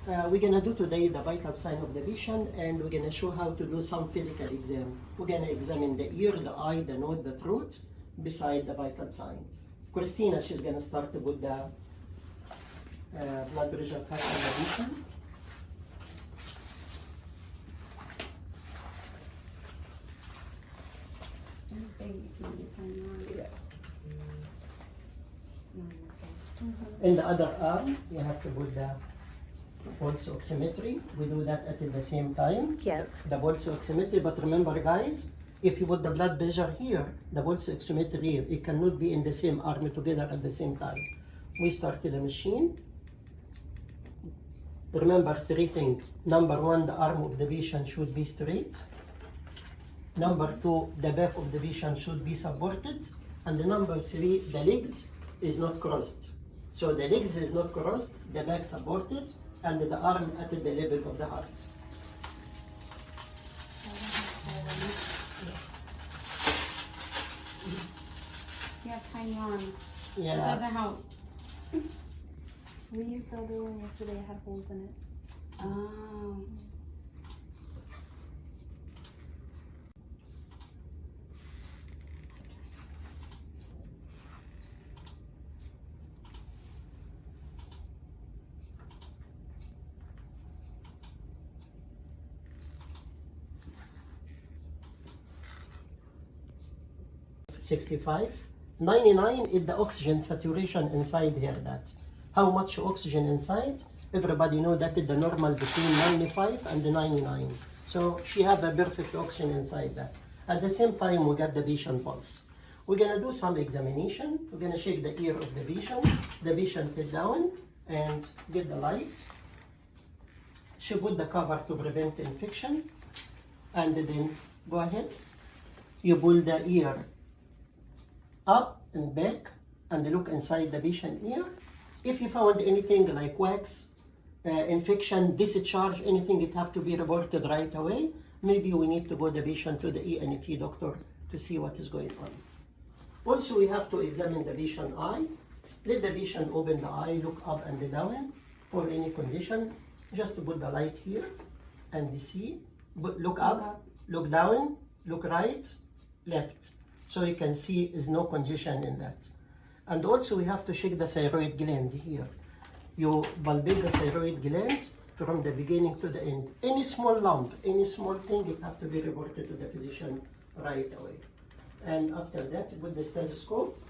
We're gonna do today the vital sign of the patient, and we're gonna show how to do some physical exam. We're gonna examine the ear, the eye, the nose, the throat, beside the vital sign. Christina, she's gonna start with the blood pressure cuff on the patient. In the other arm, you have to put the pulse oximetry. We do that at the same time. Yes. The pulse oximetry, but remember guys, if you put the blood pressure here, the pulse oximetry here, it cannot be in the same arm together at the same time. We start the machine. Remember 3 things. Number 1, the arm of the patient should be straight. Number 2, the back of the patient should be supported. And the number 3, the legs is not crossed. So the legs is not crossed, the back supported, and the arm at the level of the heart. You have tiny arms. Yeah. It doesn't help. We used the other one yesterday. It had holes in it. Oh. $65. 99 is the oxygen saturation inside here. That how much oxygen inside. Everybody know that is the normal between 95 and 99. So she have a perfect oxygen inside that. At the same time, we got the patient pulse. We're gonna do some examination. We're gonna shake the ear of the patient. The patient is down and get the light. She put the cover to prevent infection. And then go ahead. You pull the ear up and back and look inside the patient ear. If you found anything like wax, infection, discharge, anything, it have to be reported right away. Maybe we need to go the patient to the ENT doctor to see what is going on. Also, we have to examine the patient eye. Let the patient open the eye, look up and down for any condition. Just put the light here and see. Look up, look down, look right, left. So you can see there's no congestion in that. And also we have to check the thyroid gland here. You palpate the thyroid gland from the beginning to the end. Any small lump, any small thing, it have to be reported to the physician right away. And after that, put the stethoscope